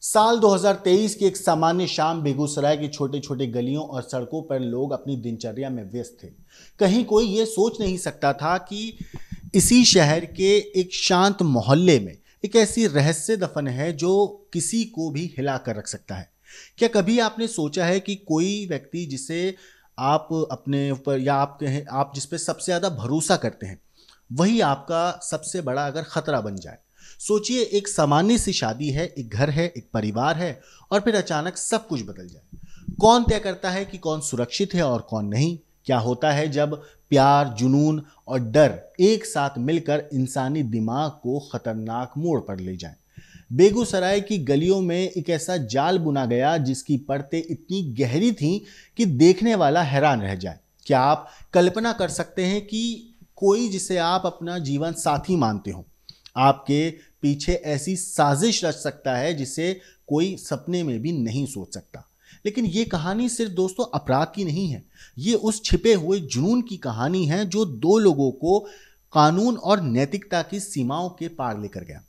साल 2023 की एक सामान्य शाम बेगूसराय की छोटे छोटे गलियों और सड़कों पर लोग अपनी दिनचर्या में व्यस्त थे। कहीं कोई ये सोच नहीं सकता था कि इसी शहर के एक शांत मोहल्ले में एक ऐसी रहस्य दफन है जो किसी को भी हिला कर रख सकता है। क्या कभी आपने सोचा है कि कोई व्यक्ति जिसे आप अपने ऊपर या आप कहें आप जिस पे सबसे ज्यादा भरोसा करते हैं, वही आपका सबसे बड़ा अगर खतरा बन जाए। सोचिए, एक सामान्य सी शादी है, एक घर है, एक परिवार है, और फिर अचानक सब कुछ बदल जाए। कौन तय करता है कि कौन सुरक्षित है और कौन नहीं? क्या होता है जब प्यार, जुनून और डर एक साथ मिलकर इंसानी दिमाग को खतरनाक मोड़ पर ले जाएं? बेगूसराय की गलियों में एक ऐसा जाल बुना गया जिसकी परतें इतनी गहरी थीं कि देखने वाला हैरान रह जाए। क्या आप कल्पना कर सकते हैं कि कोई जिसे आप अपना जीवन साथी मानते हो, आपके पीछे ऐसी साजिश रच सकता है जिसे कोई सपने में भी नहीं सोच सकता? लेकिन ये कहानी सिर्फ दोस्तों अपराध की नहीं है। ये उस छिपे हुए जुनून की कहानी है जो दो लोगों को कानून और नैतिकता की सीमाओं के पार लेकर गया।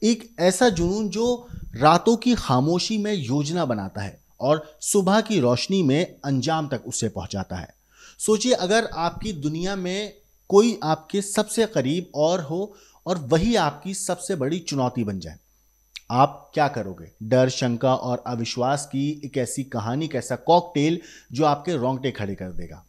एक ऐसा जुनून जो रातों की खामोशी में योजना बनाता है और सुबह की रोशनी में अंजाम तक उसे पहुंचाता है। सोचिए, अगर आपकी दुनिया में कोई आपके सबसे करीब और हो और वही आपकी सबसे बड़ी चुनौती बन जाए, आप क्या करोगे? डर, शंका और अविश्वास की एक ऐसी कहानी, एक ऐसा कॉकटेल जो आपके रोंगटे खड़े कर देगा।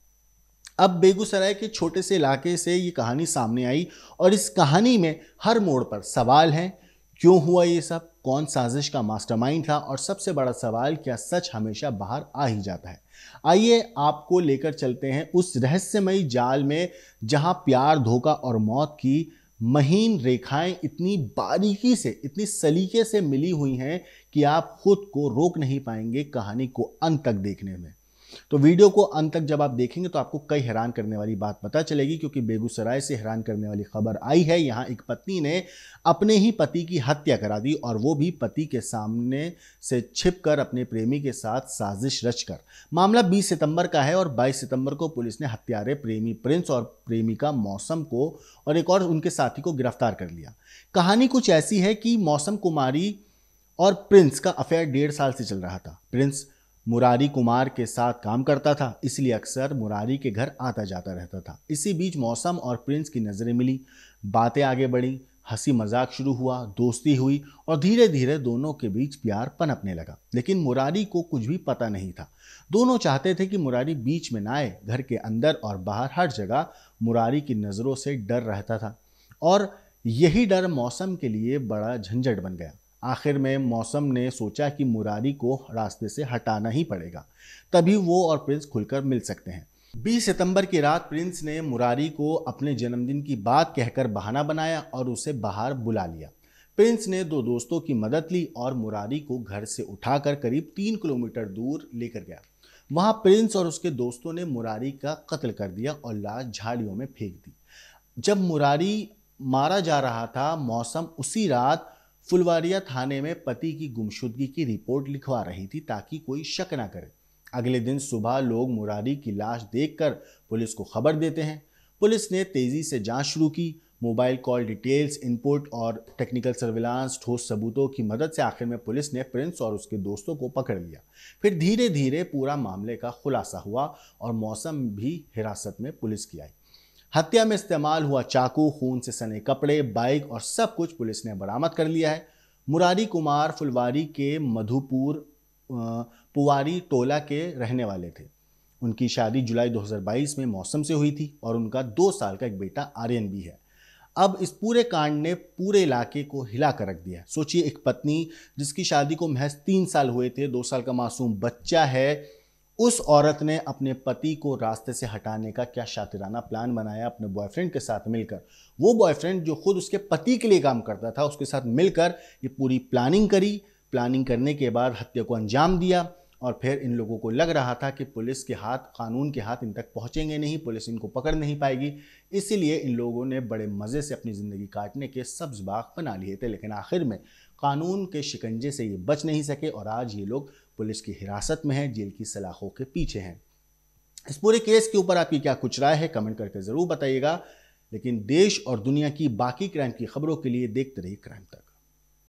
अब बेगूसराय के छोटे से इलाके से ये कहानी सामने आई और इस कहानी में हर मोड़ पर सवाल हैं। क्यों हुआ ये सब? कौन साजिश का मास्टरमाइंड था? और सबसे बड़ा सवाल, क्या सच हमेशा बाहर आ ही जाता है? आइए आपको लेकर चलते हैं उस रहस्यमयी जाल में जहां प्यार, धोखा और मौत की महीन रेखाएं इतनी बारीकी से, इतनी सलीके से मिली हुई हैं कि आप खुद को रोक नहीं पाएंगे कहानी को अंत तक देखने में। तो वीडियो को अंत तक जब आप देखेंगे तो आपको कई हैरान करने वाली बात पता चलेगी, क्योंकि बेगूसराय से हैरान करने वाली खबर आई है। यहाँ एक पत्नी ने अपने ही पति की हत्या करा दी, और वो भी पति के सामने से छिपकर अपने प्रेमी के साथ साजिश रचकर। मामला 20 सितंबर का है और 22 सितंबर को पुलिस ने हत्यारे प्रेमी प्रिंस और प्रेमिका मौसम को और एक और उनके साथी को गिरफ्तार कर लिया। कहानी कुछ ऐसी है कि मौसम कुमारी और प्रिंस का अफेयर 1.5 साल से चल रहा था। प्रिंस मुरारी कुमार के साथ काम करता था, इसलिए अक्सर मुरारी के घर आता जाता रहता था। इसी बीच मौसम और प्रिंस की नजरें मिली, बातें आगे बढ़ी, हंसी मजाक शुरू हुआ, दोस्ती हुई और धीरे धीरे दोनों के बीच प्यार पनपने लगा। लेकिन मुरारी को कुछ भी पता नहीं था। दोनों चाहते थे कि मुरारी बीच में ना आए। घर के अंदर और बाहर हर जगह मुरारी की नजरों से डर रहता था, और यही डर मौसम के लिए बड़ा झंझट बन गया। आखिर में मौसम ने सोचा कि मुरारी को रास्ते से हटाना ही पड़ेगा, तभी वो और प्रिंस खुलकर मिल सकते हैं। 20 सितंबर की रात प्रिंस ने मुरारी को अपने जन्मदिन की बात कहकर बहाना बनाया और उसे बाहर बुला लिया। प्रिंस ने दो दोस्तों की मदद ली और मुरारी को घर से उठाकर करीब 3 किलोमीटर दूर लेकर गया। वहां प्रिंस और उसके दोस्तों ने मुरारी का कत्ल कर दिया और लाश झाड़ियों में फेंक दी। जब मुरारी मारा जा रहा था, मौसम उसी रात फुलवारिया थाने में पति की गुमशुदगी की रिपोर्ट लिखवा रही थी ताकि कोई शक ना करे। अगले दिन सुबह लोग मुरारी की लाश देखकर पुलिस को खबर देते हैं। पुलिस ने तेजी से जांच शुरू की। मोबाइल कॉल डिटेल्स, इनपुट और टेक्निकल सर्विलांस, ठोस सबूतों की मदद से आखिर में पुलिस ने प्रिंस और उसके दोस्तों को पकड़ लिया। फिर धीरे धीरे पूरा मामले का खुलासा हुआ और मौसम भी हिरासत में पुलिस की आई। हत्या में इस्तेमाल हुआ चाकू, खून से सने कपड़े, बाइक और सब कुछ पुलिस ने बरामद कर लिया है। मुरारी कुमार फुलवारी के मधुपुर पुवारी टोला के रहने वाले थे। उनकी शादी जुलाई 2022 में मौसम से हुई थी और उनका 2 साल का एक बेटा आर्यन भी है। अब इस पूरे कांड ने पूरे इलाके को हिला कर रख दिया। सोचिए, एक पत्नी जिसकी शादी को महज 3 साल हुए थे, 2 साल का मासूम बच्चा है, उस औरत ने अपने पति को रास्ते से हटाने का क्या शातिराना प्लान बनाया अपने बॉयफ्रेंड के साथ मिलकर। वो बॉयफ्रेंड जो खुद उसके पति के लिए काम करता था, उसके साथ मिलकर ये पूरी प्लानिंग करी। प्लानिंग करने के बाद हत्या को अंजाम दिया, और फिर इन लोगों को लग रहा था कि पुलिस के हाथ, कानून के हाथ इन तक पहुंचेंगे नहीं, पुलिस इनको पकड़ नहीं पाएगी। इसीलिए इन लोगों ने बड़े मज़े से अपनी ज़िंदगी काटने के सब्ज बाग बना लिए थे। लेकिन आखिर में कानून के शिकंजे से ये बच नहीं सके और आज ये लोग पुलिस की हिरासत में हैं, जेल की सलाखों के पीछे हैं। इस पूरे केस के ऊपर आपकी क्या कुछ राय है, कमेंट करके ज़रूर बताइएगा। लेकिन देश और दुनिया की बाकी क्राइम की खबरों के लिए देखते रहिए क्राइम तक।